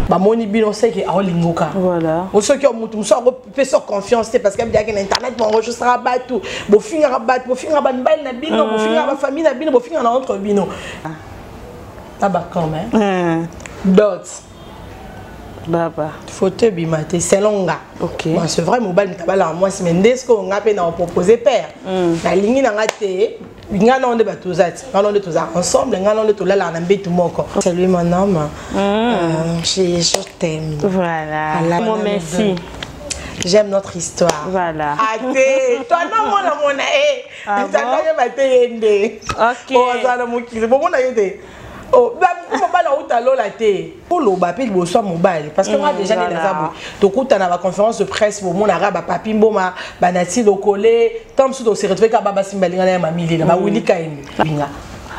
bamoni bino sait que aolingoka voilà o ceux qui ont mutu so fait sur confiance parce que bien que internet bon enregistre rabat tout bo finga rabat bo finga ban bal na bino bo finga ba famille na bino bo finga na entre bino aba quand même d'autres baba fauteuil bimate selonga ok bon c'est vrai mobile tabala moi c'est mendesco nga pe na proposer père na lingi na ngate nga na onde batuzati nga na onde tuza ensemble nga na onde tolala na mbetu moko salut mon homme je t'aime voilà mon merci j'aime notre histoire voilà ate toi non mona mona tata bate yende ok o za na mukile bo mona yende oh mobile outa lola te pour lo ba pe boso mobile parce que moi déjà les nazabo to kuta na ba conférence de presse bo mona raba papi mboma banati lokolé tant sous do se retrouver ka baba simbalinga na mamili na ba wili kaini binga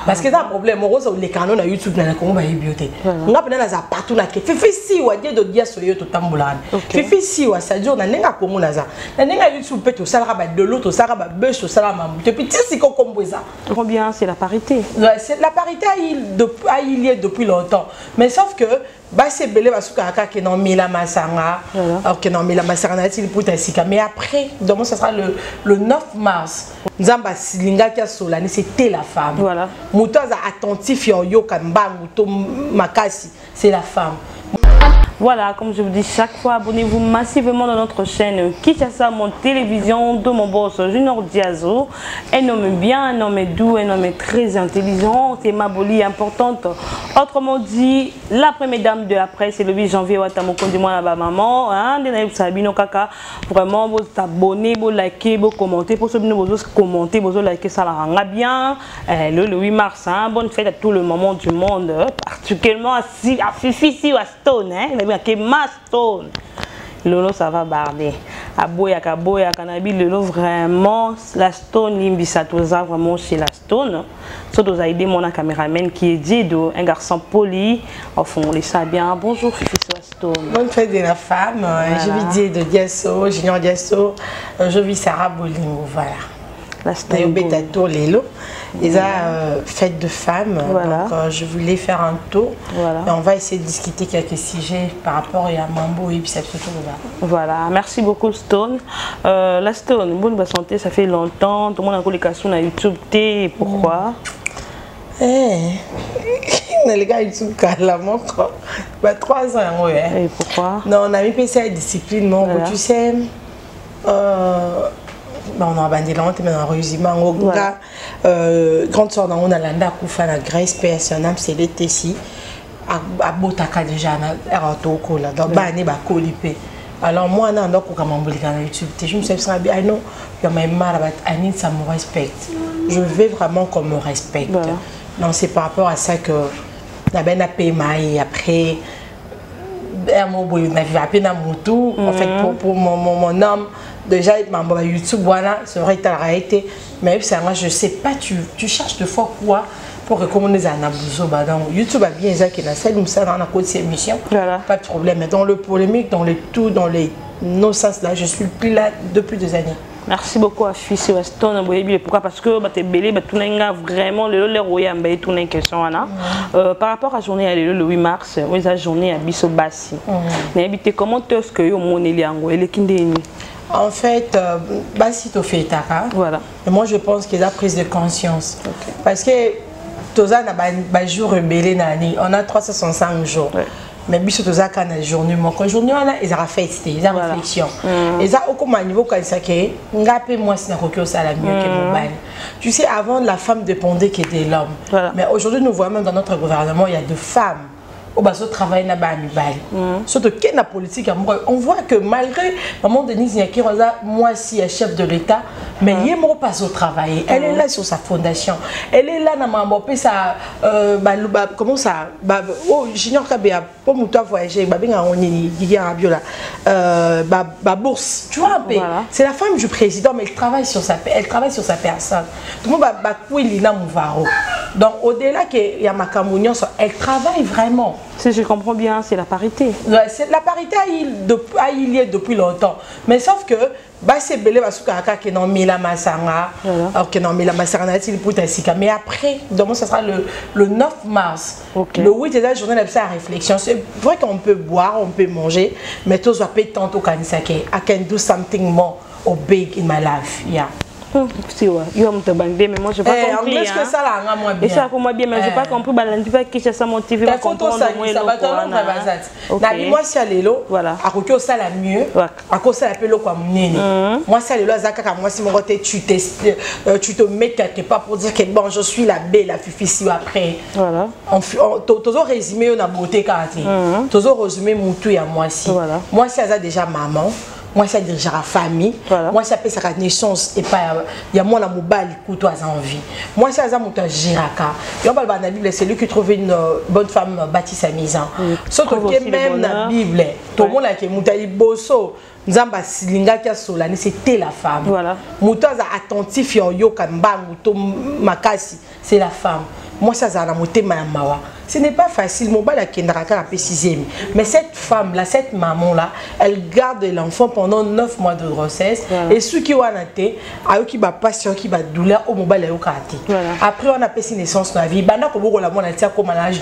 parce que ça problème rose les canaux na YouTube na ko ba yibioté nga pena na za partout na ke fifi si wa die do dia soyo to tambola fifi si wa sadio na nenga ko mona za na nenga YouTube pe to sala ba de l'autre sala ba bus to sala mamu depuis si ko komboza combien c'est la parité c'est la parité a il y a depuis longtemps mais sauf que bah c'est belé parce que non mila masanga ok non mila masanga il pour sika mais après donc ça sera le 9 mars nzamba silinga kia solani c'était la femme voilà mutaza attentif yo kambangu to makasi c'est la femme. Voilà, comme je vous dis chaque fois, abonnez-vous massivement dans notre chaîne Kinshasa Mon Télévision de mon boss Junior Diazo. Un homme bien, un homme doux, un homme très intelligent. C'est ma bolie importante. Autrement dit, la première dame de la presse, c'est le 8 janvier. Watamokondi moi la maman. Sabino Kaka. Vraiment, vous abonnez, vous likez, vous commentez. Pour ceux qui vous commenter, vous likez, ça la rend bien. Le 8 mars, bonne fête à tout le moment du monde. Particulièrement à Fifi si à Stone. Que Mastone Lolo ça va barder à boya canabi Lolo vraiment la Stone limbisa toza vraiment chez la Stone surtout a aidé mon caméraman qui est Dido un garçon poli au fond on les sait bien bonjour Fifi Stone bonne fête de la femme voilà. Je vis Dido Diasso Junior Diasso je vis Sarah Bolingo voilà la Stone Lelo ils ont fête de femmes voilà. Donc je voulais faire un tour voilà. Et on va essayer de discuter quelques sujets par rapport à Mambo et puis voilà merci beaucoup Stone la Stone bonne santé ça fait longtemps tout le monde a communication sur YouTube t pourquoi les gars YouTube carrément quoi 3 ans ouais. Et pourquoi non on a mis PC à discipline mon voilà. Tu sais on a abandonné l'entrée mais on a réussi voilà. Grande soeur on a landa kufa na Grèce personnelle c'est l'été ici à Botaka déjà na erotoko là donc bani ba kolipé alors moi na ndoko kamambolika na YouTube je me suis dit I know you're my mother but I need some respect je veux vraiment qu'on me respecte voilà. Non c'est par rapport à ça que la ben a payé et après mon boy na vie à peine à moto en fait pour mon homme déjà YouTube voilà c'est vrai que tu as arrêté mais moi je sais pas tu cherches de fois quoi pour recommander un abouzo donc YouTube a bien ça qui n'a ça nous ça dans la côté de ces émissions voilà. Pas de problème mais dans le polémique dans les tout dans les non sens là je suis plus là depuis des années. Merci beaucoup à Fifi Weston. Pourquoi? Parce que tu es belé, tu n'as vraiment le royaume, tu n'as question par rapport à la journée le 8 mars, la journée à Bissobassi. Mais comment est-ce que mon Eliango et les Kindéni? En fait, Bassi to fait voilà. Et moi je pense qu'il y a la prise de conscience. Okay. Parce que Toza n'a pas jour rebellé nani, on a 365 jours. Ouais. Mais biso Toza quand la journée moi quand journée on a ils ont fait ils ont réflexion. Ils ont au comment niveau quand ça que ngapé moi c'est na ça la mieux que mobile. Tu sais avant la femme dépendait que de l'homme. Voilà. Mais aujourd'hui nous voyons même dans notre gouvernement il y a deux femmes. Au bas travail na ba surtout que la politique on voit que malgré maman Denise Nyakiroza moi si est chef de l'État mais il est pas au travail elle est là sur sa fondation elle est là na mambo ça comment ça oh junior kabea pour muto voyager ba benga oni giga rabio là bourse tu vois un peu c'est la femme du président mais elle travaille sur sa personne tout le monde ba kuili na muvaro donc au-delà que ya makamunyo elle travaille vraiment. Si je comprends bien, c'est la parité. Ouais, la parité a eu lieu depuis longtemps. Mais sauf que, c'est belé parce que non mila masanga, que non mila masanga mais après, donc ça sera le 9 mars. Okay. Le 8 est la journée de la réflexion. C'est vrai qu'on peut boire, on peut manger, mais tout ça peut tant au kanisake. I can do something more or big in my life. Yeah. Si ouais, il va me te bander, mais moi je pas compris. Est-ce que ça là moi bien? Et ça pour moi bien, mais j'ai pas compris. Balandi pas qui ça motive à comprendre moi le na moi si alelo voilà akoki osala mieux akosala pe loko munene moi si alelo azaka ka moi si mon côté tu te mets quelque part pour dire que bon je suis la belle la fifi après voilà toujours résumé na beauté kati toujours résumé mutu ya moi si moi si aza déjà maman. Moi, ça dirige la famille. Voilà. Moi, ça fait sa naissance et pas il y a moi la mobile couteau à envie. Moi, ça mon giraka. Et on parle dans la Bible, c'est lui qui trouve une bonne femme bâtie sa maison. Sauf que même dans la Bible, tout le monde a qui moutaï bosso. Nzamba silinga kia solani c'était la femme. Voilà. Moutaza attentif yo kamba muto makasi, c'est la femme. Moi, ça a monté ma mawa. Ce n'est pas facile. Mon bal a précisé. Mais cette femme-là, cette maman-là, elle garde l'enfant pendant 9 mois de grossesse. Voilà. Et ceux qui ont été, qui va passion, qui va douleur, au mobile après, on a passé naissance dans la vie. Bana comme on a dit comme l'âge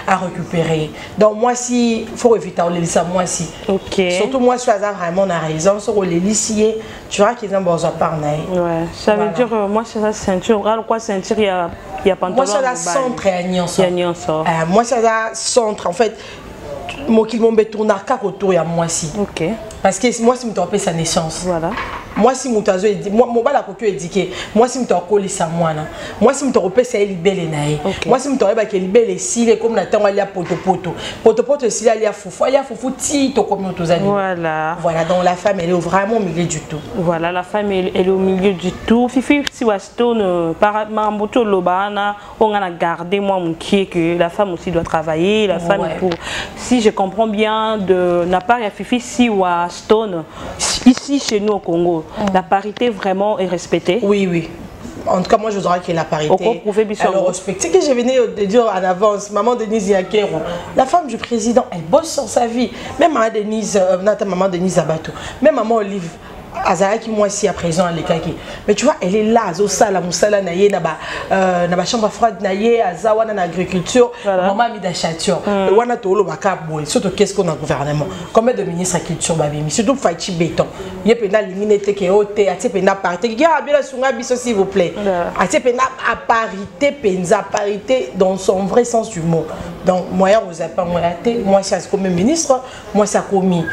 à récupérer. Donc moi, si faut éviter on les laisse moi si. Ok. Surtout moi, si vraiment on a raison sur les lycées, tu vois qu'ils ont besoin de parler. Ouais. Ça veut dire moi c'est la ceinture. Alors quoi ceinture il y a pantalon. Moi c'est la centre et moi c'est la centre en fait. Moi qui m'ont tourné autour il y a moi si. Ok. Parce que moi si me trompé sa naissance. Voilà. Moi si mon tazo est moi la coquille est dit moi si me trompé ça moi là. Moi si me trompé c'est libellé naï. Moi si me trompé que libellé si les comme la temps il y a poto si il y a foufou ti to comme nos amis. Voilà. Voilà donc la femme elle est vraiment au milieu du tout. Voilà la femme elle est au milieu du tout. Fifi si Wastone par Mamboto Lobana on a gardé moi mon qui est que la femme aussi doit travailler la femme pour si je comprends bien de n'a pas ya Fifi si Stone ici chez nous au Congo la parité vraiment est respectée. Oui oui. En tout cas, moi, je dirais que la parité, elle respecte. C'est que je venais de dire en avance, maman Denise Yakero, la femme du président, elle bosse sur sa vie. Même maman Denise, maman Denise Abato, même maman Olive. Azaraki moi ici à présent à l'écaki mais tu vois elle est là zosala musala naye na chambre froide naye azawana na agriculture maman mi d'achature wana tolo bakabo surtout qu'est-ce qu'on a gouvernement combien de ministres à culture babimi surtout Fachi Béton yepena liminete ke ote atepena parité ya bien sunga biso s'il vous plaît atepena à parité penza parité dans son vrai sens du mot donc moyen vous avez pas moi si comme ministre moi ça commis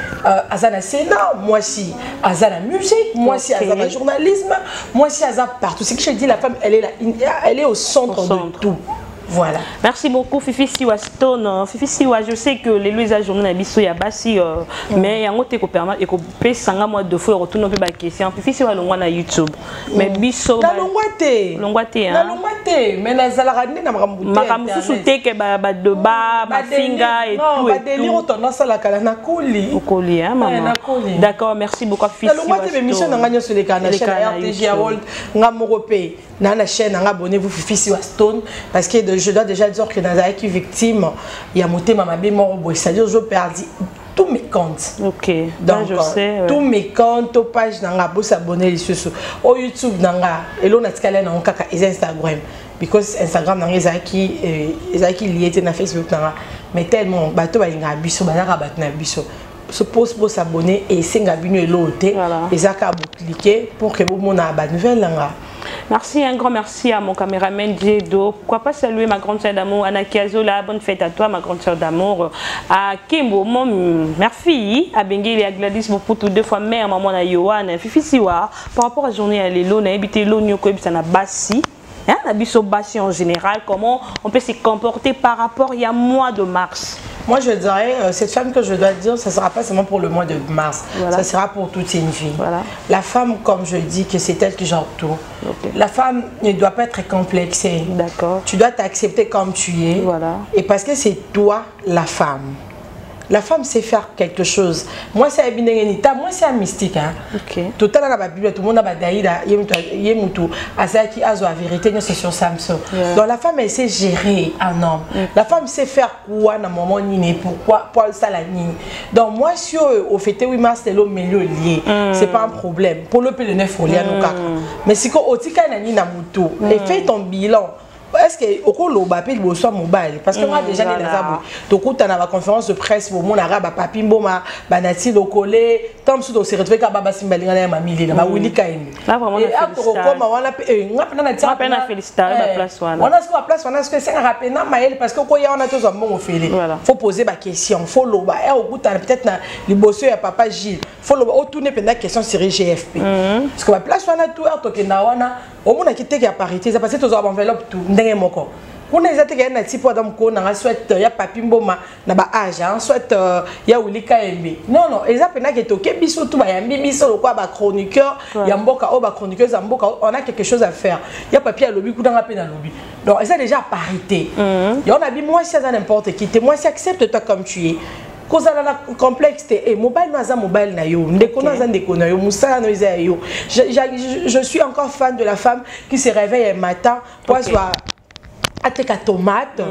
azana Sénat moi si azana musique, moi si elle a journalisme, moi si elle a partout. C'est que je dis la femme, elle est au centre de tout. Voilà. Merci beaucoup Fifi Siwa Stone. Fifi Siwa, je sais que les Louisa journée biso ya basi mais yango te ko permettre et ko pe sanga moi de fois retourner pe ba question. Fifi Siwa longwa na YouTube. Mais biso na longwate. Longwate hein. Na longwate, mais na zalarande na makambuté. Makambu soute ke ba de ba finga et tout. Ba délire tendance à la kala na koli. Au koli hein maman. D'accord, merci beaucoup Fifi Siwa. Na longwate be mission na nganya sur les canaux chez RTG World ngamorope. Na la chaîne abonnez-vous Fifi Siwa Stone parce que je dois déjà dire que dans la qui victime il y a monté maman mort c'est-à-dire je perds tous mes comptes. OK. Donc je sais tous mes comptes aux pages nanga bo s'abonner les sur au YouTube nanga et l'on a scalé dans kaka Instagram because Instagram nanga ezaki lié na Facebook nanga mais tellement bato ba inga biso banaka batna biso se pose pour s'abonner et c'est ngabino et l'autre et ça ka cliquer pour que vous mon abonne nouvelle nanga. Merci, un grand merci à mon caméraman Diedo. Pourquoi pas saluer ma grande sœur d'amour, Anna Kiazola. Bonne fête à toi, ma grande sœur d'amour. À Kimbo, mon mère fille, à Bengueli, à Gladys, pour toutes deux fois mère, maman, à Yohan, Fifi Siwa. Par rapport à la journée à l'élo, on a habité l'oignon, on a bassi. Hein, on a biso bassi en général. Comment on peut se comporter par rapport il y a mois de mars? Moi, je dirais, cette femme que je dois dire, ça ne sera pas seulement pour le mois de mars, ça sera pour toute une vie. Voilà. La femme, comme je dis, que c'est elle qui gère tout. Okay. La femme ne doit pas être complexée. D'accord. Tu dois t'accepter comme tu es. Voilà. Et parce que c'est toi, la femme. La femme sait faire quelque chose. Moi, c'est Abinengenita, moi, c'est un mystique. Hein. Tout à l'heure, dans la Bible, tout le monde a Daïda, Yemutu, Azaki, Azo, la vérité, c'est sur Samson. Donc, la femme, elle sait gérer un homme. La femme sait faire quoi dans le moment nini, pourquoi, pour ça la nini. Donc, moi, si au fait, 8 mars, c'est le milieu lié, c'est pas un problème. Pour le P9, il y a nos caca. Mais si on tika nani na mutu, et fais ton bilan. Est-ce que au cours loba pe le soit mobile parce que moi déjà les azabou to kuta na ba conférence de presse pour mon arabe papi mboma banati lokolé tant sous se retrouver ka baba simbalinga na mamili na ba wili kaini là vraiment et après comme wana pe ngapa na tia na féliciter ba place wana on a ce qu'on place on a ce que c'est rappeler na maël parce que ko ya on a tous un bon ofélé faut poser ba question faut loba et au kuta peut-être na liboso ya papa Gilles faut loba au tourner pendant question sur GFP parce que ba place wana tout to ke na wana au monde qui était à parité ça passé tous enveloppe tout ndenge moko kuna ezate ke na tipo adam ko na soit ya papi mboma na ba âge soit ya ulika embe non ezape na ke to ke biso tout ba yambi biso quoi ba chroniqueur ya mboka o ba chroniqueuse ya mboka on a quelque chose à faire ya papi ya lobby kuna pe na lobby donc ça déjà parité ya on a dit moi si ça n'importe qui te moi si accepte toi comme tu es cause la complexe et mobile naza mobile na yo ndeko naza ndeko na yo musala no isa yo je suis encore fan de la femme qui se réveille un matin pour soit ateka tomate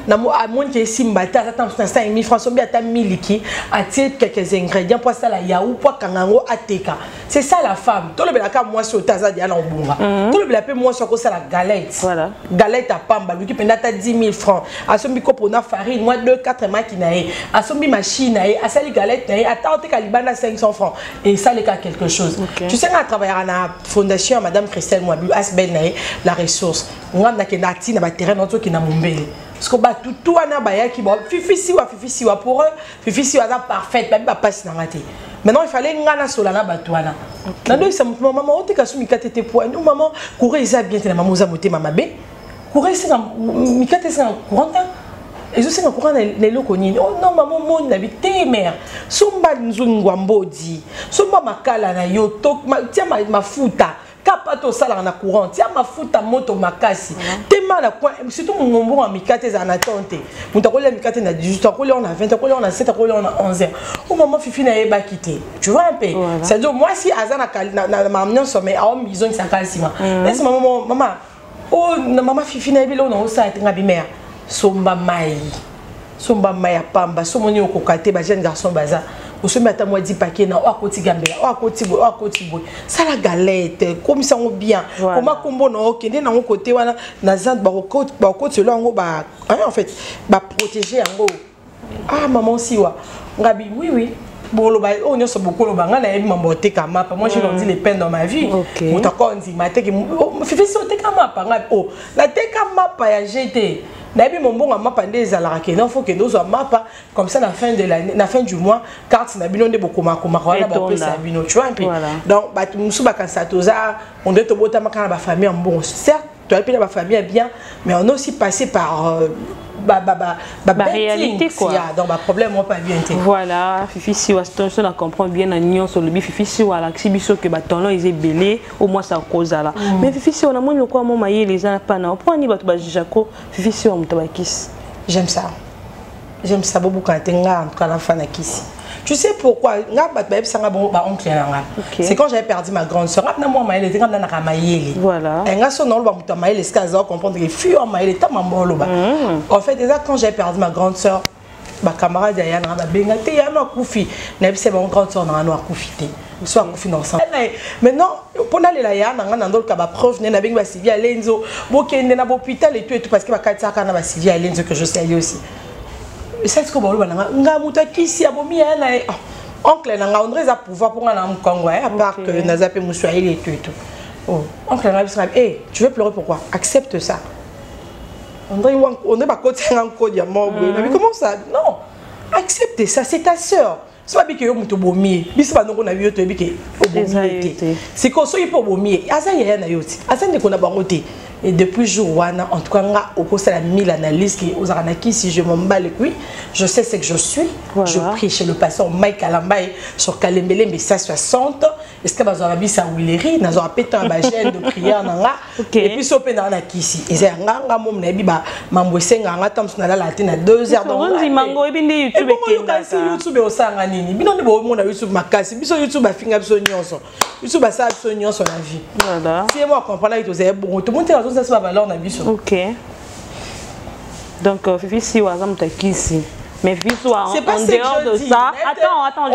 na mo amon qui simba ta attends 5000 francs sombi ata miliki atie quelques ingrédients pour ça la yaou pour kangango ateka c'est ça la femme tout le belaka moi sur taza dia na obunga tout le belape moi sur ko ça la galette voilà galette à pamba lui qui penda ta 10 000 francs asombi kopo na farine moi 2-4 makinae asombi machine nae asali galette nae ata oteka libana 500 francs et ça les cas quelque chose tu sais on travailler à la fondation madame Christelle Mwabu asbel nae la ressource ngam na ke nati na ba terrain qui na mumbele parce que ba tout ana ba ya ki ba fifi siwa pour eux fifi siwa za parfaite ba passe na ngati maintenant il fallait ngana sola na batwana na do ça maman oteka su mikate te po no maman courir isa bien te na maman za moté mama be courir c'est mikate c'est courant et je sais que courant les locaux ni oh non maman mon na bité mère somba nzungwa mbodi somba makala na yo tok tia mafuta kapato sala na courant tia mafuta moto makasi tema na quoi surtout mon ngombo en mikate za na tonte muta ko le mikate na 18 ko le on a 20 ko le on a 7 ko le on a 11 heures au moment fifi na eba quitter tu vois un peu c'est dire moi si azana na mamnyon sommet a on ils ont 50 ciment laisse maman oh maman fifi na ebilo na osa tenga bi mère somba mai ya pamba somoni okokate ba jeune garçon baza osombi ata moi 10 paquets na akoti gambela akoti boy ça la galette comme ça on bien comment combo na okende na côté wana na zande ba okoti lo ngo ba en fait ba protéger ngo ah maman siwa ngabi oui bolo ba on y a beaucoup lo banga na yebi mambote ka mapa moi j'ai grandi les peines dans ma vie mutako nzima te ki fifi so te ka mapa ngabi oh la te ka mapa ya GT Nabi mon bon mapa ndé zalaka ke non faut que nous soit mapa comme ça la fin de l'année la fin du mois carte na bino ndé bokoma wana ba pesa bino tu vois un peu donc ba musu ba kansatoza on doit te bota makana ba famille en bon certes tu as pu la famille bien mais on a aussi passé par réalité quoi donc ba problème moi pas bien voilà fifi si wa situation on comprend bien na nion sur le bi fifi si wa la xibiso que ba tonlo ils est belé au moins ça cause là mais fifi si on a moins quoi mon maïe les ans pas na pour ni ba to ba jako fifi si wa mutabakis j'aime ça beaucoup quand tenga en tout cas l'enfant na kisi. Tu sais pourquoi? C'est quand j'avais perdu ma grande soeur. Voilà. En fait, déjà quand j'avais perdu ma grande soeur, ma camarade Diana m'a bengaté, il y a un koufi. C'est mon grande soeur dans un koufi. Soit koufi ensemble. Maintenant, pour aller là, il y a un autre qui a preuve, il y a un Sylvie Alenzo, il y a un hôpital et tout, parce qu'il y a un Sylvie Alenzo que je sais aussi. C'est ce que je veux dire. Oncle nanga on a pouvoir pour un Congo à part que Nazape Moussouaïli et tout. Oh, oncle nanga eh, tu veux pleurer pourquoi? Accepte ça. On est pas côté un code diamant. Mais comment ça? Non. Accepte ça, c'est ta sœur. C'est pas que vous bomier. Bisba non on a vu te bique. C'est qu'on soit pour bomier. Asa ya na yoti. Asa ne kona bangote. et depuis jour wana en tout cas nga au c'est la 1000 analyses qui aux aranaki si je m'en bats les couilles je sais ce que je suis je prie chez le pasteur Mike Alambay sur Kalembele mais ça 60 est-ce que bazora bisa Willery nazo apeta un bagel de prière nanga et puis so pe na kisi et c'est nga mom na biba mambwese nga tam na la latine 2 heures donc on dit mango et bindi YouTube et YouTube au sanga nini bino bo mo na YouTube makasi biso YouTube afinga biso nyonso YouTube ça biso nyonso la vie voilà si moi comprendre que vous bon tout le monde a ça valeur na biso OK donc Fifi si wazam ta kisi mais Fifi soit en dehors de ça attends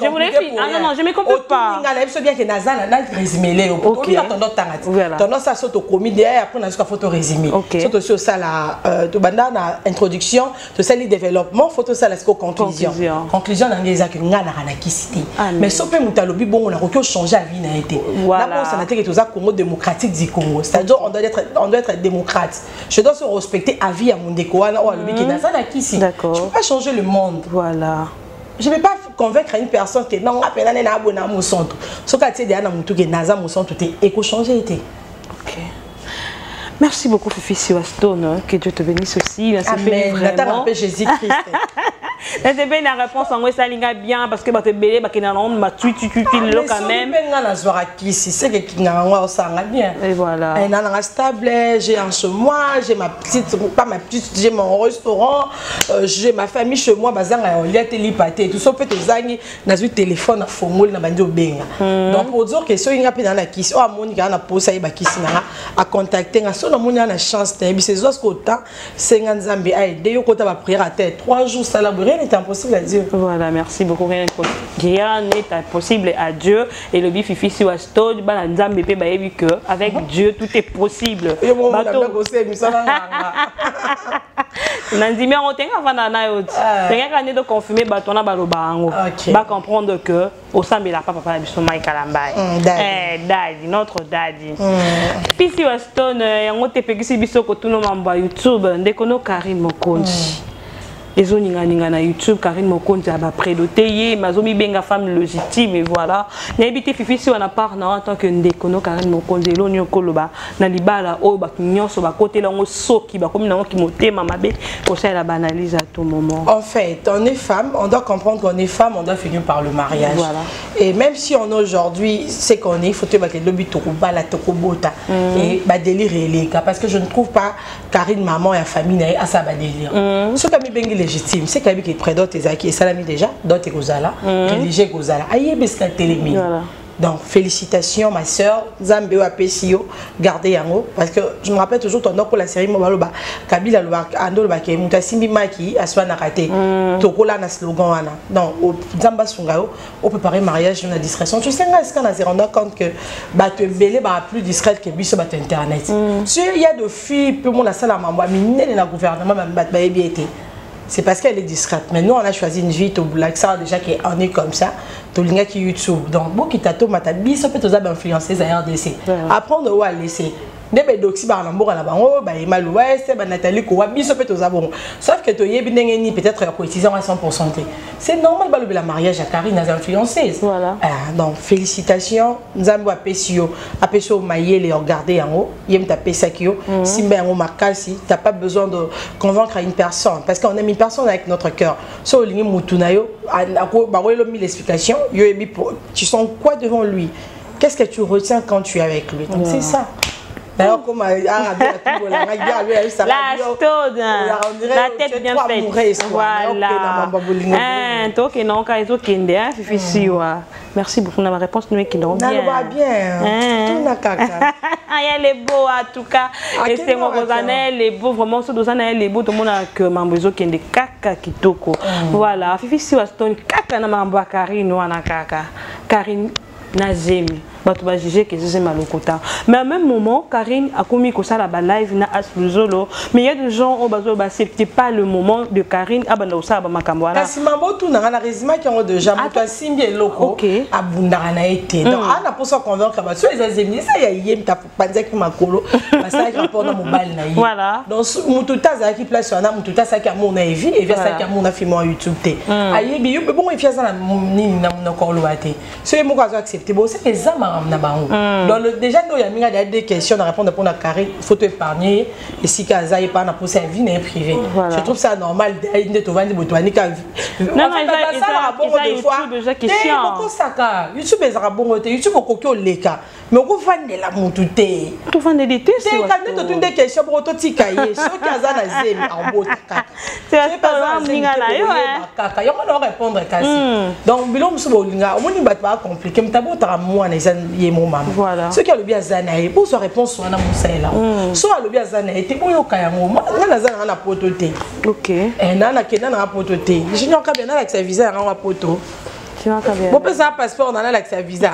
je voulais finir ah non je me comprends pas nga la biso bien que nazana na résumé les OK tendance tangati tendance ça saute au commis derrière après na photo résumé saute sur ça la to banda na introduction to ça le développement photo ça la conclusion na ngeza que nga na kisité mais sope mutalobi bongo na ko changer la vie na été là ça na te que to za Congo démocratique du Congo c'est-à-dire on doit être démocrate je dois se respecter à vie à mon déco na o alobi que nazana kisité d'accord changer le monde. Voilà. Je ne vais pas convaincre une personne que non, appelle à abonné à mon centre. Ce que tu as dit, que Naza mon centre, tu es éco-changé. Ok. Merci beaucoup, Fifi Siwastone. Que Dieu te bénisse aussi. Amen. Vraiment. Jésus-Christ. C'est bien la réponse en ça bien parce que tu es belé, tu es dans le tu quand même. C'est que tu as bien. Et voilà. Et dans stable, j'ai un chez moi, j'ai ma petite, pas ma petite, j'ai mon restaurant, j'ai ma famille chez moi, bazanga on y a télépathe tout ça peut te zangi dans un téléphone à formule na bandi obenga. Donc pour dire que so inga pe dans la kiss, oh Monica na posa iba kiss na à contacter na so na moni na chance te c'est zo ce temps 50 Nzambe a aidé yo kota ba prière à tête 3 jours ça la rien n'est impossible à Dieu. Voilà, merci beaucoup. Rien n'est impossible à Dieu. Et le Fifi Siwastone, avec Dieu, tout est possible. De confirmer comprendre que au sein de la papa Mike Alambay daddy notre daddy Fifi Siwastone yango te pekisi biso ko tuno mamba YouTube ndekono Karine Mokonzi les oninga na YouTube Karine Mokonzi a prédoté mazomi benga femme légitime et voilà n'habité Fifi si on a part en tant que ndekono Karine Mokonzi lonyo koloba na libala o ba nyonso ba côté lango soki ba comme nango ki motema mabe pour ça la banalise à tout moment. En fait, on est femme, on doit comprendre qu'on est femme, on doit finir par le mariage. Voilà. Et même si on a aujourd'hui c'est qu'on est, il faut te battre le but tokuba la tokobota et ba délire les cas parce que je ne trouve pas Karine maman et la famille à ça ba délire. Ce qui bengi légitime, c'est qu'il y a près d'autres et salami déjà, d'autres Gozala, rédigé Gozala. Aïe, bescal télémi. Donc, félicitations, ma soeur. Zambéo Apesio, gardez yango. Parce que je me rappelle toujours ton nom pour la série Mobaloba. Kabila Ando Bake, Moutasimbi Maki, Aswana Raté. Tokola na slogan wana. Donc, au Zamba Sungao, au préparer mariage, on a discrétion. Tu sais, est-ce qu'on a se rendu compte que tu es belé plus discrète que Bisso Internet. Si il y a des filles, peu mon la salle à Mamba, mais il y a le gouvernement, c'est parce qu'elle est discrète. Mais nous, on a choisi une vie au Black Star déjà qui est comme ça. Tout le monde qui YouTube. Donc, beaucoup qui t'a tout, ma tabi, ça peut être influencer les RDC. Apprendre où à laisser. Des doxy par l'amour à la banque, mal ouest, Nathalie Kouabi, ça peut être sauf que tu es peut-être cotisant à 100%. C'est normal de la mariage à Karine a influencé. Voilà. Donc, félicitations. Nzambo Apesio, Apesio Maïe, les regarder en haut. Yem tapé Sakio. Si ben on marcasi, tu n'as pas besoin de convaincre une personne. Parce qu'on aime une personne avec notre cœur. So, l'ingé Moutunayo, l'explication. Tu sens quoi devant lui? Qu'est-ce que tu retiens quand tu es avec lui? Donc, c'est ça. Alors, comme la tête bien faite. Voilà. Merci beaucoup de ma réponse. Nous qui bien. Elle est beau en tout cas. Et c'est mon elle est beau vraiment. Ce dosan elle est beau. Tout le monde a que mambozo qui est de kaka kitoko. Voilà. Fifi Siwastone kaka na mambo Karine wana kaka. Karine Nazemi. Tu vas juger que c'est malokota. Mais à même moment, Karine a commis que ça la live na asfluzolo. Mais il y a des gens au bazo accepté pas le moment de Karine à Bandosa à Makambwana. Si mambo tout n'a la résumé qui ont déjà monté simbi loko à Bundana été. Donc on a pour ça convaincre que sur les amis ça y a yem ta panza qui makolo. Parce que rapport dans mon bal naïf. Voilà. Donc mututa za qui place on a mututa ça qui a mon avis et ça qui a mon film en YouTube té. Aïe bi bon il fait ça na ni na koloate. C'est moi qui accepté bon c'est les âmes maram na bango. Donc déjà nous y a minga des questions à répondre pour la carré, faut te épargner et si kaza est pas na pour sa vie n'est privé. Je trouve ça normal de te vendre botwani ka. Non ça bon des fois. Beaucoup ça ka. YouTube ezara bon te YouTube okokyo leka. Mais on va vendre la montute. Tu vends des thés c'est quand tu des questions pour to tikaye, ce kaza na zemi en botaka. C'est pas minga na yo kaka. Yo on répondre kasi. Donc bilom so bolinga, on ni bat pas compliqué, mais t'abo ta moi na yé mon maman. Voilà. Ce qui a le bien zanaé, pour sa réponse soit na musela. Soit le bien zanaé, te boyo kaya mo. Na zana na pototé. OK. Et nana kena na pototé. Junior ka bien na avec sa visa na poto. Bon, peut ça passeport, on a l'accès visa.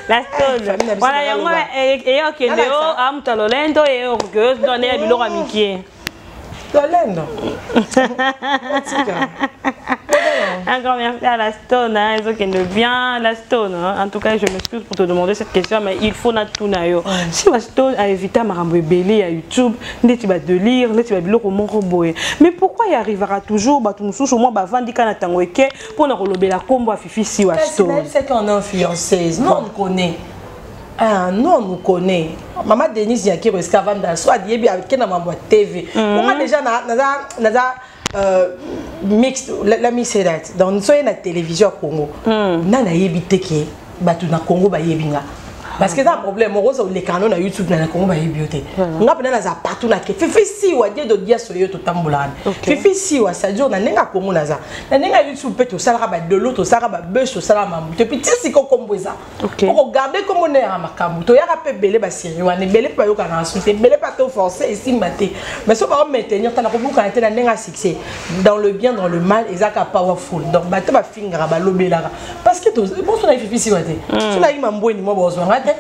La stone. Voilà, yango et OK Léo am talolento et orgueuse donner à bilo amitié. Talendo. Un grand merci à la Stone, hein, ils ont bien la Stone. Hein. En tout cas, je m'excuse pour te demander cette question, mais il faut na tout na yo. Si la Stone a évité à marambo belé à YouTube, tu vas de lire, tu vas de mon robot. Mais pourquoi il arrivera toujours bah tu nous souches au moins bah vandi kana tangoeke pour na rolober la combo à Fifi si wa Stone. C'est qu'on est influenceuse, nous on connaît. Ah non, on nous connaît. Maman Denise Yaki Rescavanda, soit Diebi avec na mambo TV. On a déjà na mixed, let me say that. Dans la télévision Congo, nana yebite ke batu na Congo ba yebinga. Parce que ça problème, on rose les canaux na YouTube na Congo ba yebiote. On a pena za partout na ke. Fifi si wa die do dia soyo to tambolane. Fifi si wa sa jour na nenga Congo na za. Na nenga YouTube peut to sala ba de l'autre, sala ba beush to sala mamu. Depuis si ko komboza. Pour regarder comment on est à makamu. To yaka pe belé ba sérieux, ne belé pas yo kana insulter, belé pas to forcer ici maté. Mais ça va maintenir ta na ko buka na nenga succès. Dans le bien, dans le mal, ezaka powerful. Donc ba te ba fingra ba lobela. Parce que to bon so na Fifi si wa te. So na ima mboni mo bozo ngate.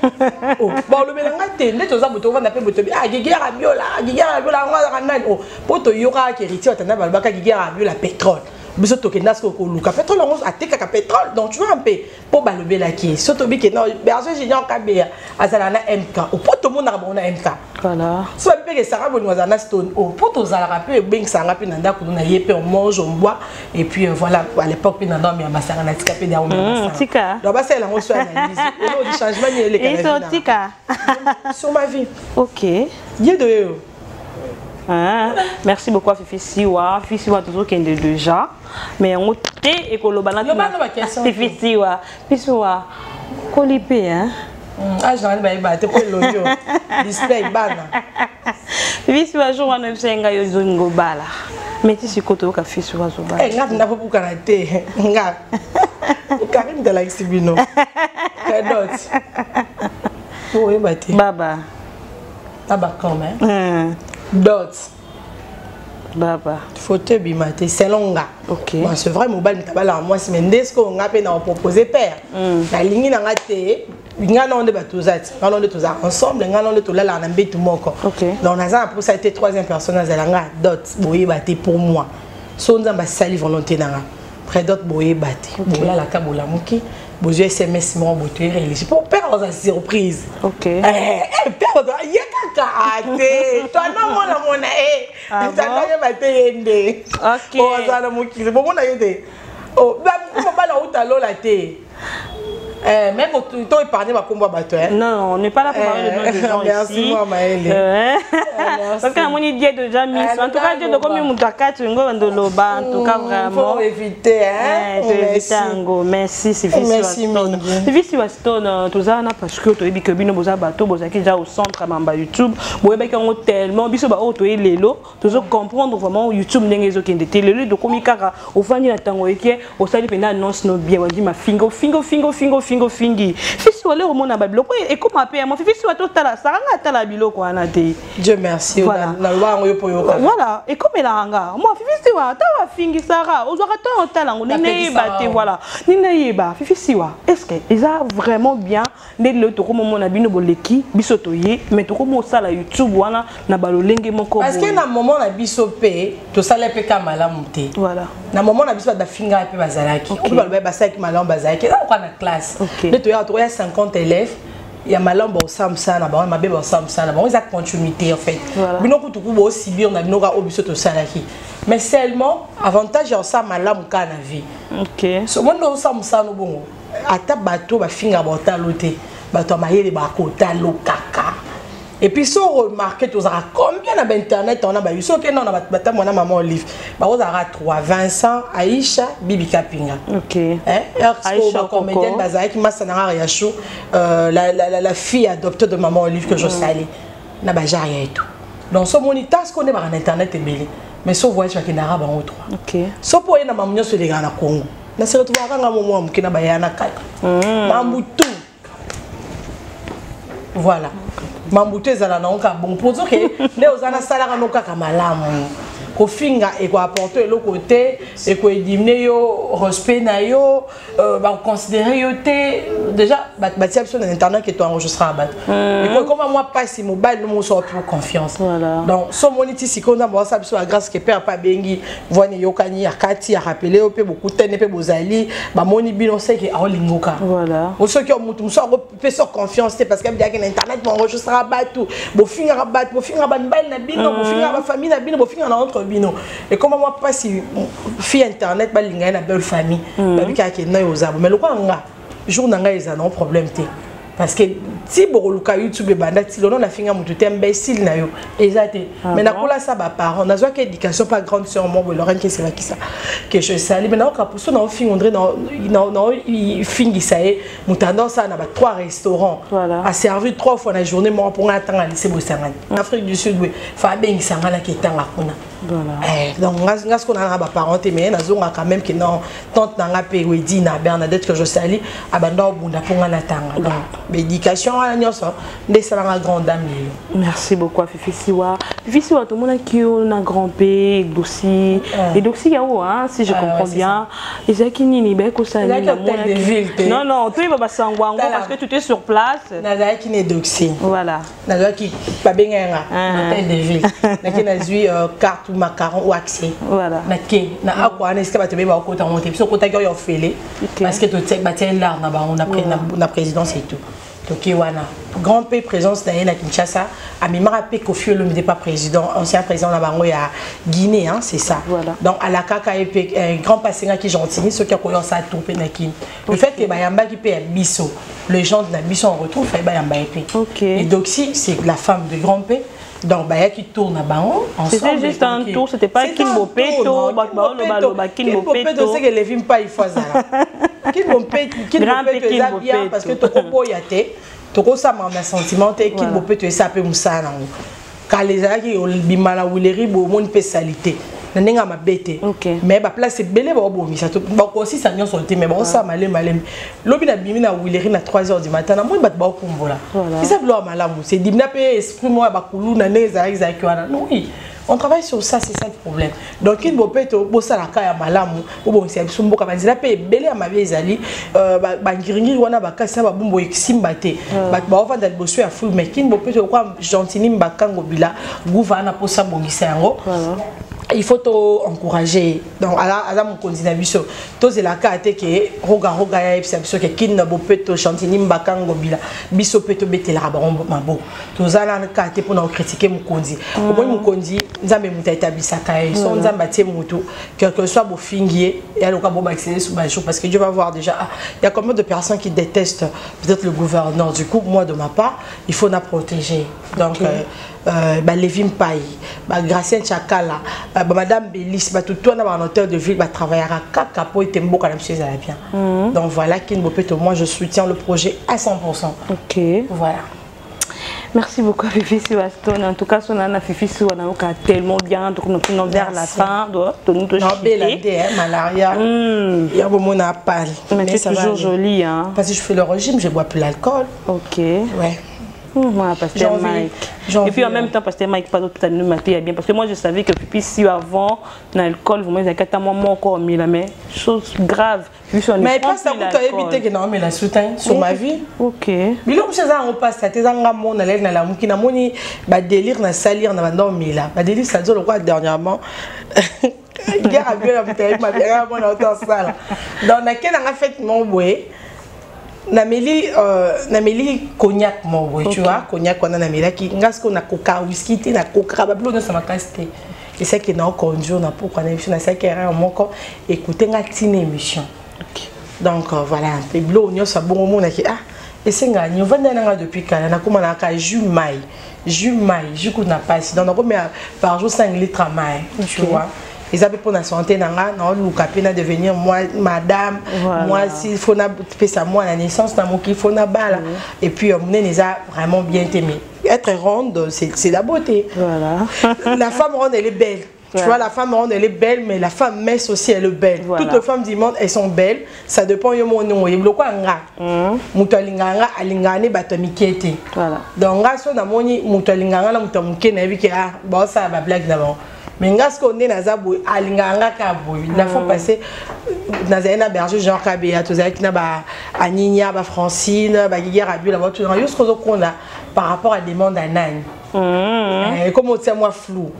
Oh, bon le belangate, ne to za boto va na pe boto. Ah Gigi Rabiola ngwa nani. Oh, poto yoka ki héritier atana balbaka Gigi Rabiola pétrole. Biso tokenda sko ko luka pétrole on ateka ka pétrole. Donc tu vois un peu pour balobe la qui. Surtout bi ke non berger génial kabea azala na MK. Oh poto mo na bona MK. Voilà. So bi ke sara bonwa za na Stone. Oh poto za la pe beng sanga pe nanda ko na yepe on mange on boit et puis voilà à l'époque pe nanda mi masanga na tika pe da on masanga. Tika. Donc ba c'est la on soit analyse. Et le changement ni les canadiens. Et tika. Sur ma vie. OK. Dieu de eux. Hein? Merci beaucoup à Fifi Siwa. Fifi Siwa toujours qui est déjà. Mais on est écolo-balant. Fifi Siwa. Fifi Siwa. Colipé, hein? Ah, je n'ai pas été pour l'audio. Display, bana. Fifi Siwa, je vois un senga yozungo bala. Mais tu sais quoi, Fifi Siwa, zo bala. Eh, n'a pas pour kanaté. Nga. Karim de la Xibino. Kadot. Oui, bâti. Baba. Baba, quand même. Dot. Baba. Fauteuil bimaté, c'est longa. OK. Bon, c'est vrai, mobile n'tabala moi si mendes ko nga pe na proposer père. Na lingi na ngate, nga na onde batuzati. Nga na onde tuza ensemble, nga na onde tolala na mbetu moko. OK. Donc naza pour ça été troisième personne à nga dot boye baté pour moi. So nzamba sali volonté na nga. Près dot boye baté. Bola la kabola muki. Bozo SMS mon boté réalisé pour père dans une surprise. OK. Père dans yaka ate. Toi non mona mona ça doit baté ndé. OK. Oh ça na muki. Bon mona yete. Oh ba ba la utalo la té. Même tu t'as épargné ma combo bateau. Non, on n'est pas là pour parler de nom de gens merci ici. Moi, Maëlle. Parce que mon idée déjà mis. En tout cas, Dieu de combien mon takat tu ngo ndo loba. En tout cas vraiment. Faut éviter hein. Éviter ngo. Merci c'est Merci Stone. C'est Stone tout ça na parce que to ebi que bino boza bateau boza ki déjà au centre mamba YouTube. Bo eba ki ngo tellement biso ba o to elelo. To zo comprendre vraiment YouTube ndenge zo kende telelo de komikaka au fandi na tango eke au sali pena annonce no bien wandi ma fingo. Fingi. Fils wale au mona babiloko et comment appeler mon fils wa totala saranga tala biloko ana te. Dieu merci. Voilà. Na loi ngo yopo yoka. Voilà, et comme la hanga. Moi fils wa ta wa fingi sara, o zora ta tala ngo ne ba te voilà. Ni na yeba fils wa. Est-ce que ils a vraiment bien ne le to comme mona bino boleki bisoto ye mais to comme ça la YouTube wana na balolenge moko. Parce que na moment na bisope to sala pe kamala monter. Voilà. Na moment na biso da finga pe bazalaki. On va ba basaki malam bazalaki. On na classe. OK. Il y a 50 élèves. Il y a malin bon samsa na ba ma bébé samsa na ba ils a continuité en fait. Bino ko tuku bo aussi bien na bino ka obiso to salaki. Mais seulement avantage en ça malin ka na vie. OK. So mon do samsa no bon. ata bato ba finga bota loté bato mayele ba kota lokaka. Et puis si on remarque tous à combien na internet on a ba yuso ke non na bata mona maman Olive. Ba ozara 3 Vincent, Aïcha, Bibi Kapinga. OK. Aïcha comédienne bazaki masana ya show la fille adoptée de maman Olive que je salue. Na ba jaria et tout. Donc ce monitas qu'on est par internet est belé. Mais ce voyage qui n'a pas en trois. OK. Ce pour y na maman sur les gars na Congo. Na se retrouve à maman qui na ba yana kaka. Mambutu. Voilà. Mambutu ezala na onka bon pour dire que les ozana salaire na kaka malamu. Ko finga et ko apporter le côté et ko éliminer yo respect na yo ba considérer yo té déjà ba ti sur internet que tu enregistrer à battre. Et comment moi passe mobile nous so pour confiance. Voilà. Donc so moniti si qu'on a bon ça sur la grâce que père pas bengi voine yo kani ya kati ya rappeler pe beaucoup tene pe bozali ba moni bino c'est que a lingoka. Voilà. O so que mutu so pe sur confiance parce que bien que internet mon enregistrer à battre bo finga rabat bo finga ban bal na bino bo finga ba famille na bino bo finga na entre bino. Et comment moi pas si fille internet ba linga na belle famille ba bika ke na yo zabo mais le quoi nga jour nanga ils ont problème té parce que si boluka YouTube banda ti lono na finga mutu té imbécile na yo exacté mais na kola ça ba parents na zoa que éducation pas grande sur moi bo Lorraine que c'est là qui ça que je sali mais na ka pour ça na finga André na fingi ça est mutanda ça na ba 3 restaurants a servi 3 fois la journée moi pour attendre à lycée Bosangani en Afrique du Sud oui fa ben sangala qui tanga kuna. Voilà. Donc, ce qu'on a parents, mais on a quand même que non, tante n'a pas dit na Bernadette que je salue, abandon bunda pour la tanga. Donc, l'éducation à l'agneau, des salariés grande dame. Merci beaucoup, Fifi Siwa. Fifi Siwa, tout le monde qui a un grand P, Doxy, et Doxy, si je comprends bien, et c'est qui n'y est pas ça. Non, non, tu es pas sangouan parce que tu es sur place. N'a qui n'est Doxy. Voilà. N'a qui pas bien un hôtel de ville. N'a qui n'a vu carte macaron ou accès voilà na akwa na esika batebe ba ko ta monter so ko ta yo fele parce que to tek ba tiens là on a pris la présidence et tout donc wana grand pays présence na Kinshasa a mi marape ko fio le n'était pas président ancien président na bango ya Guinée hein c'est ça voilà. Donc à la kaka un grand passenga qui gentil ce qui a koyo ça tourper na kin le fait que ba yamba qui paye biso les gens de la biso on retrouve ba yamba et et Doxy c'est la femme de grand pays. Donc, il y a qui tourne à Baron. C'était juste un tour, c'était pas Kinbopeto. Kinbopeto, c'est que les films pas il faut ça. Kinbopeto, c'est bien parce que tu comprends, il y a des. Tu comprends ça, mon sentiment, Kinbopeto, ça peut me ça. Quand les gens qui ont bimala ou les ribos, mon peut salité. Nenga ma bête mais ba place c'est belé ba bomi ça ba aussi ça nyon solté mais bon ça malé lobi na bimi na wileri na 3h du matin na moi bat ba kombola ça vlo malamu c'est dimna pe esprit moi ba kulu na neza exact wana oui on travaille sur ça c'est ça le problème donc il peut être bo ça la ka ya malamu bo c'est sumbo ka banzila pe belé ya mabe ezali ba ngiringi wana ba kasa ba bumbo eksimba te ba ofanda bosu ya full mais kin bo peut être quoi gentini mbakango bila gouvana pour ça bongisa yango il faut encourager donc à la mon continent biso tous c'est la carte que roga ya biso que kin na bopeto chantini mbakango bila biso peto betela ba mabo tous ala na carte pour nous critiquer mon kondi au moins mon kondi nzambe muta établir kai son nzamba tie mutu quel que soit bo fingier et alors bon accéder sur ma jour parce que Dieu va voir déjà il y a combien de personnes qui détestent peut-être le gouverneur du coup moi de ma part il faut la protéger donc Lévin Paye, Gracien Chakala, Madame Bélis, tout un hôtel de ville travailler à Kakapo et Tembo quand monsieur ça va bien. Donc voilà, moi je soutiens le projet à 100%. Ok. Voilà. Merci beaucoup Fifi Siwaston. En tout cas, son Anna Fifi Siwana a tellement bien, donc nous sommes vers la fin de nous malaria. Il y a beaucoup de mal. Mais c'est toujours joli hein. Parce que je fais le régime, je bois plus l'alcool. Ok. Ouais. Pasteur Mike. Et puis en même temps, Pasteur Mike, pas d'autre nous mater bien. Parce que moi je savais que puis si avant, l'alcool, vous m'avez dit que moi encore mis la main. Chose grave. Mais pas ça pour éviter que non mais la soutien sur ma vie. Ok. Mais là, ça on passe, ça t'es un mon na la mukina moni, ba délire na salir na bandon mais là. Ba délire ça dit le quoi dernièrement. Guerre à bien la bouteille, ma bien mon autant ça. Dans laquelle on a fait mon boué. Nameli cognac mon boy tu vois cognac on a nameli qui ngasko na coca whisky té na coca bablo na sama casté et c'est que na conduire na pour qu'on émission na ça qui est mon corps écouter nga tine émission Donc voilà, un peu bleu, on y a bon moment qui ah et c'est gagné. On va d'aller depuis quand on a commencé à jus maï, qu'on n'a pas ici. Donc on met par jour 5 litres de maï, tu vois. Ils avaient pour la santé, nous capé devenir moi madame, moi s'il faut na ça moi la naissance na mon qu'il faut na bala et puis on les a vraiment bien aimé. Être ronde, c'est la beauté. Voilà. La femme ronde elle est belle. Tu vois, la femme ronde elle est belle, mais la femme mince aussi elle est belle. Voilà. Toutes les femmes du monde elles sont belles. Ça dépend de mon nom. Il y a quoi nga. Mutalinganga alingane batomikete. Voilà. Donc nga so na moni mutalinganga la mutamuke na biki ah bon ça va blague d'abord. Mais ngas ko ne na zabu alinganga ka boy. La fois passée na zaina berger Jean Kabea to zaiki na ba Aninia ba Francine ba Guiguer Rabu la voiture na yusko zo kona par rapport à des demandes à nan. Comme on tient moi flou.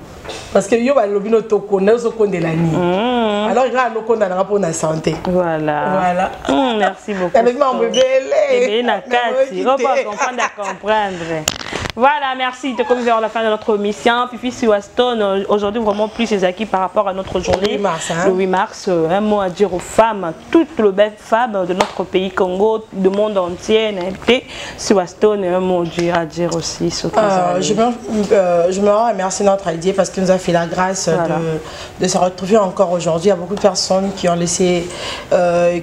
Parce que yo ba lobino to kona zo konde la ni. Alors il y a un autre pour la santé. Voilà. Merci beaucoup. Avec moi, on me belle. On va comprendre. Voilà, merci. De comme vers la fin de notre mission, Fifi Siwastone, aujourd'hui vraiment plus ses acquis par rapport à notre journée. Le 8 mars, un mot à dire aux femmes, toutes les belles femmes de notre pays Congo, du monde entier, Siwastone, un mot à dire aussi. Je me remercie notre idée parce qu'il nous a fait la grâce de se retrouver encore aujourd'hui. Il y a beaucoup de personnes qui ont laissé,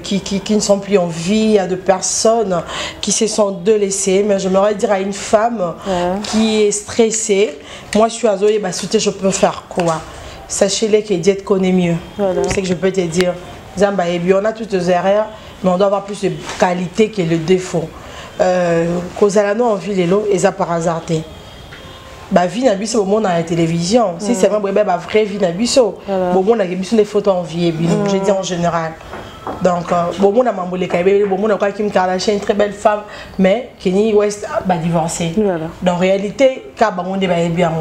qui ne sont plus en vie. Il y a de personnes qui se sont délaissées. Mais je me dire à une femme qui est stressée, moi je suis à Zoé, je peux faire quoi? Sachez-les que Dieu te connaît mieux. C'est ce que je peux te dire. On a toutes les erreurs, mais on doit avoir plus de qualité que le défaut. Cause à la en vie, les lots, et ça par hasard. Bah vie n'a au monde dans la télévision. Si c'est vraiment la vraie vie n'a au monde a des photos en vie, je dis en général. Donc bon monde a mambolé bon monde a Kim Kardashian, une très belle femme, mais Kenny West a divorcé. Dans réalité, car bon monde est bien.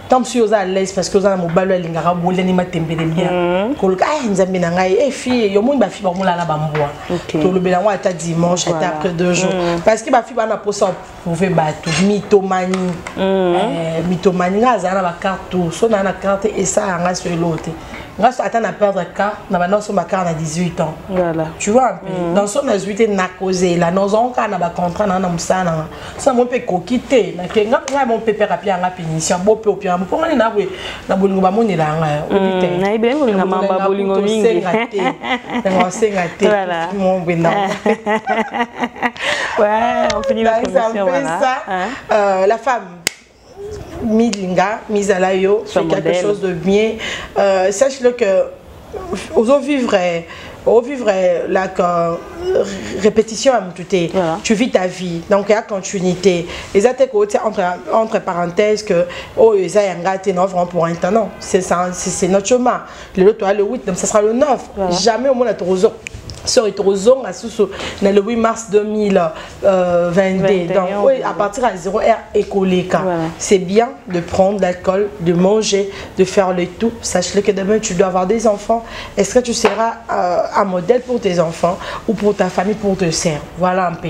Tant que vous êtes à l'aise parce que vous avez un bal de l'ingara, vous avez un tembe de bien. Quand vous avez un ngaï, et fille, il y a une fille qui a la bamboua. Tout le bélango est à dimanche, est après 2 jours. Parce que ma fille va pour ça, vous pouvez battre mythomanie. Mythomanie, vous avez la carte, vous avez la carte et ça, on a sur l'autre. Moi, je attends à perdre le cas, sur ma carte à 18 ans. Voilà. Tu vois un peu. Dans son 18 ans, causé. Là, nous avons un contrat dans le ça. Ça m'a fait coquiter. Mon pépé a bien la pénition. Bon, peu au pire. Comment on a vu? La bolingo ba moni là. Na ibe bolingo mamba bolingo mingi. Voilà. Mon bénin. Ouais, on finit la commission. Voilà. La femme. Milinga, Misalayo, fait quelque chose de bien. Sache-le que aux vivre la répétition à monter. Tu vis ta vie, donc il y a continuité. Les attaques entre parenthèses que oh ils ont gâté non pour un temps non, c'est notre chemin. Le 8, donc ça sera le 9. Jamais au monde à Torozo. Sur le 8 mars 2022. Donc, oui, à partir de 0 heure écolée. C'est bien de prendre l'alcool, de manger, de faire le tout. Sache-le que demain, tu dois avoir des enfants. Est-ce que tu seras un modèle pour tes enfants ou pour ta famille, pour te servir? Voilà un peu.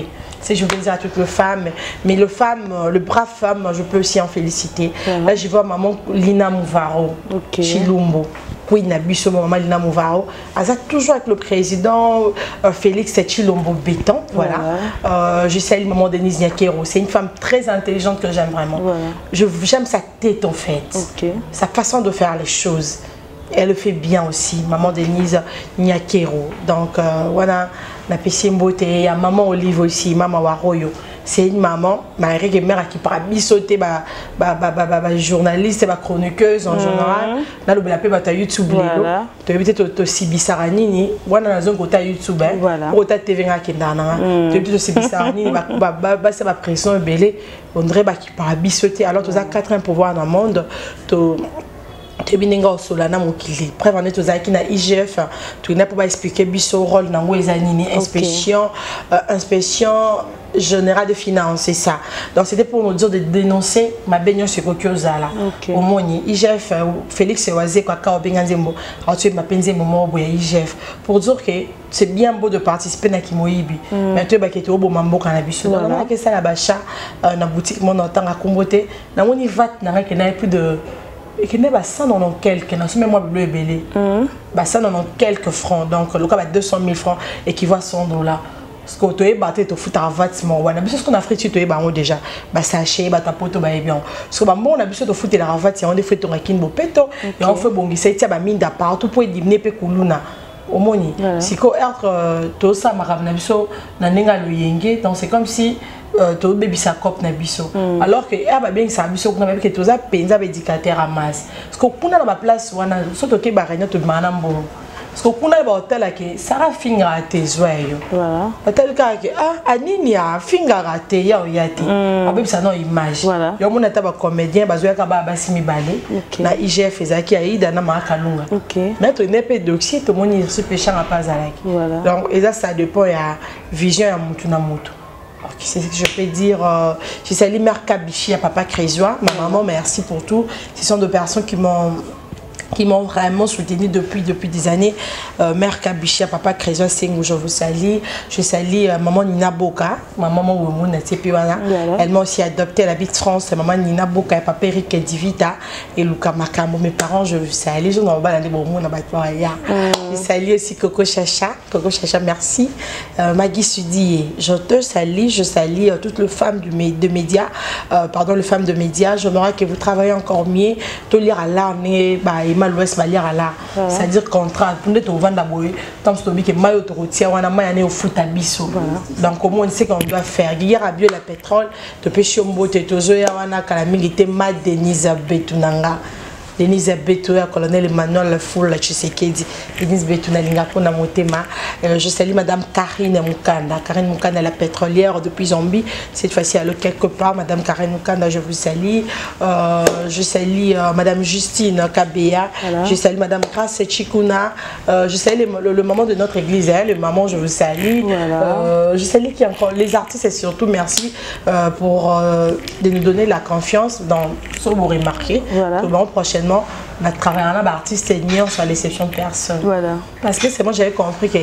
Je veux dire à toutes les femmes, mais le brave femme, je peux aussi en féliciter. Là, je vois maman Lina Mouvaro, Chilumbo. Oui, Nabiso, maman Lina Mouvaro. Elle a toujours avec le président Félix Chilombo Béton. Voilà. Je salue maman Denise Nyakero. C'est une femme très intelligente que j'aime vraiment. J'aime sa tête en fait. Sa façon de faire les choses. Elle le fait bien aussi, maman Denise Nyakero. Donc voilà, la Pessimbote, il y a maman Olive aussi, maman Waroyo. C'est une maman, ma mère qui parle bisoter, journaliste, chroniqueuse en général. Là, le appel à YouTube, tu as peut-être aussi Bissaranini, voilà la zone côté YouTube, pour ta TV qui est dans la. Tu as peut-être aussi Bissaranini, c'est ma pression belée, on dirait qui parle bisoter. Alors, tu as 4 ans pour voir dans le monde. Tu es au Solana Mokili. Preuve en est aux acquis na IGF. Tu n'as pas expliqué biso rôle dans Wezanini inspection générale de finances, c'est ça. Donc c'était pour nous dire de dénoncer ma baignade sur Kokiozala. Au moins IGF Félix Oazé quoi ka obenganzembo. Alors tu m'as pensé moment au IGF pour dire que c'est bien beau de participer na Kimoyibi. Mais tu es baqueté au bon mambo cannabis. Donc on a que ça la bacha na boutique mon entend à comboter. Na on y va na que n'a plus de et qui n'est pas 190 quelques, dans ce même mois bleu et belé. 190 quelques francs, donc le cas va 200 000 francs équivaut à 100 $. Parce que tu es battu, tu fous un vêtement. On a besoin de ce qu'on a fait, tu es battu déjà. Sachet, ta pote, bien. Parce que bon, on a besoin de foutre la vêtement, on a fait ton rakin bopeto, et on fait bon, il s'est dit, mine d'appart, tout pour diminuer pe kuluna. Au moni. Si ko être tout ça, ma ramena biso, na nenga lo yenge, donc c'est comme si tu bébé sa cop na biso. Alors que ah bien ça biso qu'on a que tout ça penza éducateur à masse. Parce que pour na la place wana, surtout que ba réunion tout manambo. Parce que kuna ba hotel que Sarah finga ate zoyo. Voilà. Hotel ka que anini a finga ate ya oyati. Abe ça non image. Voilà. Yo mona taba comédien ba zoya ka ba basimi balé. Na IGF ezaki aida na makalunga. OK. Mais tu n'es pas doxy tout moni se péchant à pas alaki. Voilà. Donc et ça dépend ya vision ya mutu na mutu. C'est ce que je peux dire. Je salue Mère Kabichi à Papa Crésois. Ma maman, merci pour tout. Ce sont deux personnes qui m'ont vraiment soutenu depuis des années. Mère Kabichi, Papa Crésois, je vous salue. Je salue maman Nina Boka, ma maman Oumouna Tsepiwana. Elle m'a aussi adopté à la Big France. Maman Nina Boka et Papa Eric Divita et Luka Makambo. Mes parents, je vous salue. Je n'en vais pas je salue aussi Coco Chacha. Coco Chacha, merci. Maggie Sudi, je te salue. Je salue toutes les femmes de médias. Pardon, les femmes de médias. J'aimerais que vous travaillez encore mieux. Tout lire à l'armée, l'ouest va lire à là, c'est-à-dire contrat pour nous au vendre d'abord tant que maillot routier on a maillé au foot à biso. Donc comment on sait qu'on doit faire hier à bio la pétrole de pêcher au mbote tozoya wana kala milité ma Denise Betunanga. Denise Betuna, colonel Emmanuel Foul, Tshisekedi, Denise Betuna, Lingapona Motema. Je salue Madame Karine Moukanda. Karine Moukanda, la pétrolière depuis Zambie. Cette fois-ci, elle est quelque part. Madame Karine Moukanda, je vous salue. Je salue Madame Justine Kabea. Voilà. Je salue Madame Grace Chikuna. Je salue le maman de notre église, le maman, je vous salue. Voilà. Je salue qui encore les artistes et surtout merci pour de nous donner la confiance dans ce que vous remarquez. Voilà. Prochainement, on va travailler en artiste et sur l'exception de personne. Voilà. Parce que c'est moi j'avais compris que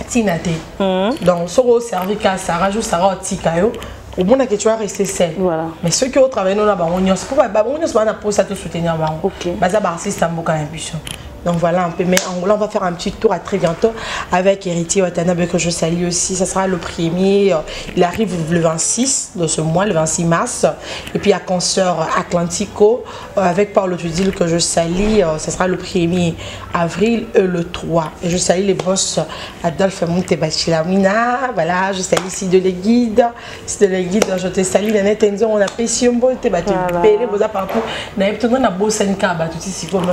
Tinate. Donc, sur le service Sarah joue Sarah Tikayo. Au moins que tu vas rester seul. Voilà. Mais ceux qui ont travaillé dans la banque, on a pour ça te soutenir. Ok. Bah ça va artiste en beaucoup d'ambition. Donc voilà un peu, mais là on va faire un petit tour à très bientôt avec Héritier Watanabe que je salue aussi. Ça sera le premier, il arrive le 26 de ce mois, le 26 mars. Et puis à Concert Atlantico avec Paolo Tudil que je salue. Ça sera le 1er avril et le 3. Et je salue les boss Adolphe Monte Bachilamina. Voilà, je salue ici de les guides. Si de les guides, je te salue. On a pêché un peu, tu as partout.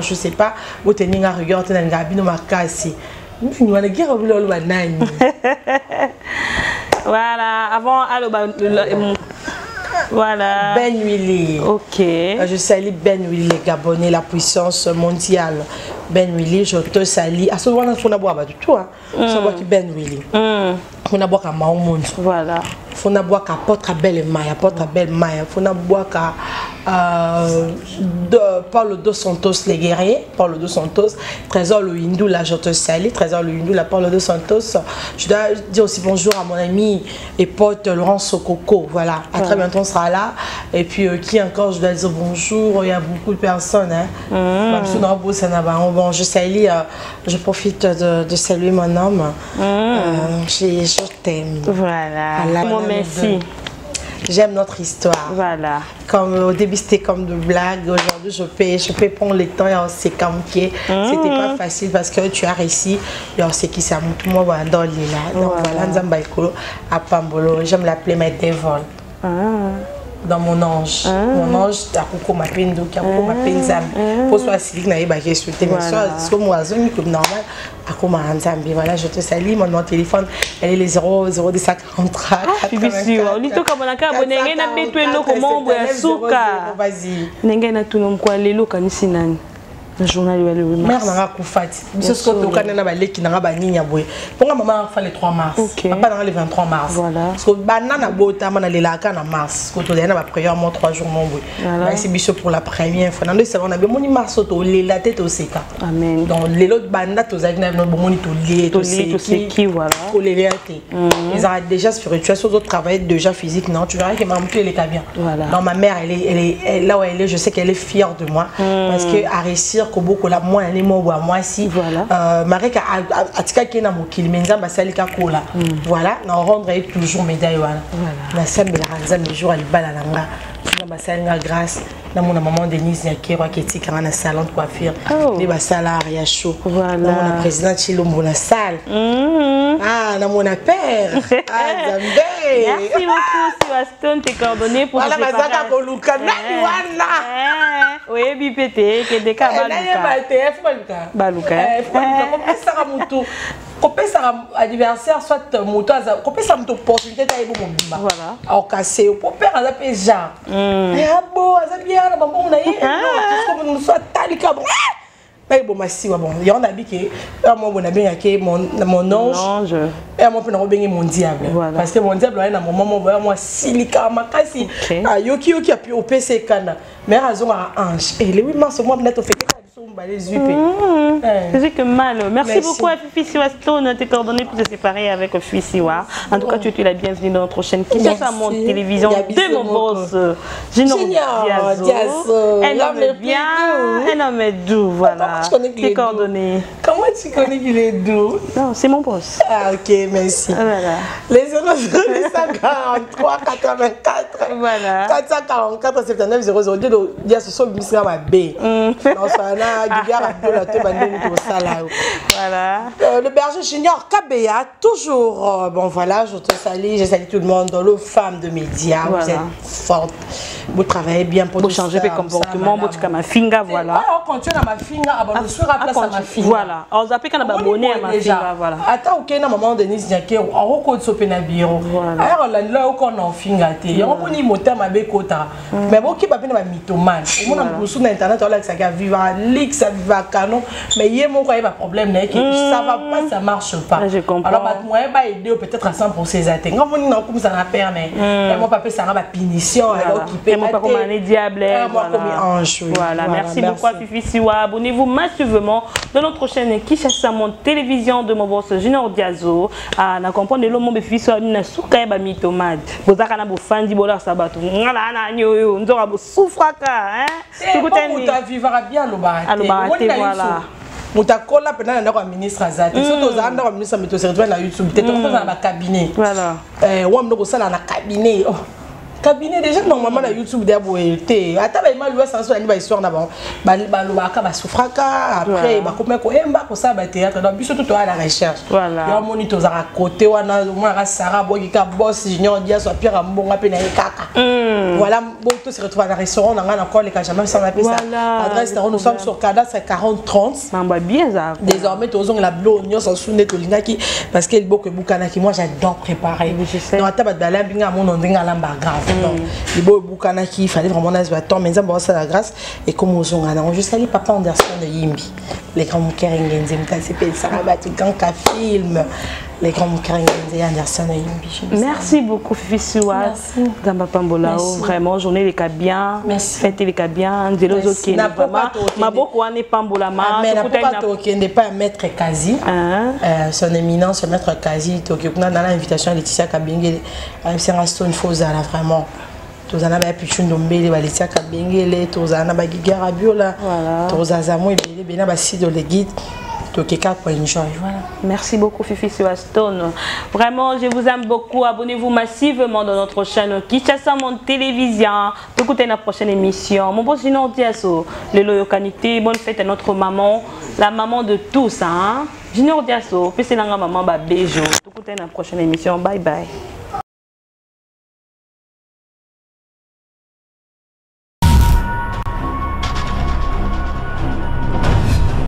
Je sais pas. Voilà, avant voilà. Ben Willy. Ok. Je salue Ben Willy, les Gabonais, la puissance mondiale. Ben Willy, je te salue. À ce moment-là, il faut boire du tout. Il faut boire Ben Willy. Il faut boire à Mahound. Voilà. Il faut boire à Porte Belle Maille. Porte Belle Maille. Il faut boire à Paulo dos Santos, les guerriers. Paulo dos Santos. Trésor le Hindou, là, je te salue. Trésor le Hindou, là, Paulo dos Santos. Je dois dire aussi bonjour à mon ami et pote Laurent Sokoko. Voilà. À très bientôt, on sera là. Et puis, qui encore, je dois dire bonjour. Il y a beaucoup de personnes. Bon, je salue, je profite de saluer mon homme. Je t'aime. Voilà. Moi, merci. J'aime notre histoire. Voilà. Comme au début c'était comme de blague, aujourd'hui je peux prendre le temps et c'est comme que c'était pas facile parce que tu as réussi. C'est qui ça tout le monde va dans l'île là. Donc voilà, Nzambaïkolo à Pambolo. J'aime l'appeler ma dévole. Dans mon ange. Mon ange, t'as beaucoup ma peine d'eau, t'as beaucoup ma peine d'âme. Pour soit si tu n'as pas souhaité, mais soit moi, comme normal, à comment Nzambi. Voilà, je te salue. Mon téléphone, elle est les 00 de 143. Bien sûr. Lito comme on a qu'à abonner, on a besoin de comment on va souka. Vas-y. N'engaine à tout le monde quoi, les locaux ni sinan. Le journal le 8 mars. Mère n'a pas coufati. Monsieur Scott au Canada ba leki n'a pas ni nyabwe. Pour maman fa le 3 mars. Pas dans le 23 mars. Voilà. Parce que banana bota mana le laka na mars. Quand on a na prière moi 3 jours mon boy. Là c'est biso pour la première fois. Dans le savon on a bien moni mars to le la tête au seka. Amen. Donc les autres banana to zagna no moni to le to qui voilà. Pour les réalités. Ils ont déjà spirituel, sur d'autres travaillent déjà physique. Non, tu verras que maman elle est bien. Voilà. Donc ma mère elle est là où elle est, je sais qu'elle est fière de moi parce que à réussir que beaucoup la moi elle est moi si voilà. Marie a tika qui na mokili menza basali ka kola. Voilà, na rendre toujours médaille voilà. La scène de la ranza le jour elle balalanga. Na basali nga grâce na mon maman Denise Nyakero qui est dans un salon de coiffure. Les basala ya chaud. Voilà. Na mon président Chilombo na salle. Ah, na mon père. Ah, Zambé. Merci beaucoup Siwaston tes coordonnées pour voilà mazaka ko luka na wana. Oui, bipete que des cas baluka. Baluka. Sara mutu. Kopesa anniversaire soit moto kopesa moto opportunité ta ebo mobimba. Voilà. Au casser pour père aza pe genre. Et abo aza bien na maman na ye. Parce que nous soit talika bon. Mais bon massive bon, il y en a bi que moi on a bien que mon ange. Et moi peut na bengi mon diable. Parce que mon diable là na maman moi silika makasi. Yoki a pu au PC kana. Mais raison à ange. Et le 8 mars moi peut-être fait c'est que mal. Merci beaucoup à Fifi Siwaston, tes coordonnées pour se séparer avec Fifi Siwa. En tout cas, tu es la bienvenue dans notre chaîne qui cherche à mon télévision de mon boss, Junior Diazo. Un homme bien, un homme doux, voilà. Tes coordonnées. Comment tu connais qu'il est doux? Non, c'est mon boss. Ah, ok, merci. Voilà. Les 043 84. Voilà. 444 79 002. Il y a ce son de ma B. Voilà. Le berger junior Kabea, toujours. Bon voilà, je te salue, je salue tout le monde dans le femme de médias. Voilà. Vous êtes forte, vous travaillez bien pour vous changer de comportement, vous êtes comme ma finga, voilà. On continue à ma finga, on se place à ma finga. Voilà. On s'appelle quand on a abonné à ma finga, voilà. Attends, ok, na maman Denise Nyakero, on recoute ce pénabiro. Alors là, on a en finga, on a moteur ma bécota. Mais bon, qui va venir ma mythomane. On a beaucoup sur internet, on a ça qui a vivre leak, ça va canon. Mais il y a mon problème, ça va pas, ça marche pas. Je comprends. Alors moi, je vais aider peut-être à 100 pour ces atteindre. Quand on a comme ça n'a pas mais moi papa ça va punition alors qui peut. Moi pas comme un diable. Moi comme ange. Voilà, merci beaucoup à Fifi Siwa. Abonnez-vous massivement dans notre chaîne qui cherche à mon télévision de mon boss Junior Diazo. Na comprendre le mot Fifi Siwa na suka ba mitomade. Bozaka na bofandi bola sabato. Ngala na nyoyo nzoka bo souffraka hein. Écoutez, tu vivras bien le baraté. Voilà. Mutakola pendant dans ministre azate surtout za dans ministre mais tu se retrouves na YouTube peut-être dans un cabinet voilà on me ça dans cabinet cabinet déjà normalement na YouTube d'abo été ata ba mal sans so ba histoire na ba lobaka ba souffraka après ba comme ko emba ko ça ba théâtre donc biso tout à la recherche ya monitor za côté wana moi Sarah Bogika boss Junior Diazo Pierre Mbonga pe na kaka voilà bon tout se retrouve à la restaurant on a encore les jamais ça m'appelle ça adresse nous sommes sur cadastre 40 30 mamba bien ça désormais tous on la blonde sans souné to lingaki parce que beaucoup bukana qui moi j'adore préparer donc ata ba dala binga mon ndinga lamba grave donc il beau bukana qui fallait vraiment naze temps mais ça bon ça la grâce et comme aux on a juste allé papa Anderson de Yimbi les grands Kerengenze c'est pas ça va tout quand ka film les grands Kerengenze Anderson de Yimbi. Merci beaucoup Fifi Siwa. Merci. Gamba Pambolao vraiment journée les cas bien. Merci. Fête les cas bien de l'autre qui est vraiment maboko ane Pambolama. Mais n'a pas qui n'est pas maître Kazi. Son éminence maître Kazi Tokyo dans l'invitation Laetitia Kabengele à Stone Fozala vraiment. Tozana ba pichun dombele ba Laetitia Kabengele tozana ba Gigara Biola. Tozaza mo ebele bena ba si de le guide. Voilà. Merci beaucoup Fifi Siwaston. Vraiment, je vous aime beaucoup. Abonnez-vous massivement dans notre chaîne Kinshasa Mon Télévision. Écoutez la prochaine émission. Mon boss Junior Diazo, le loyokanité. Bonne fête à notre maman, la maman de tous. Hein? Junior Diazo, puis c'est la maman Bejo. Écoutez la prochaine émission. Bye bye.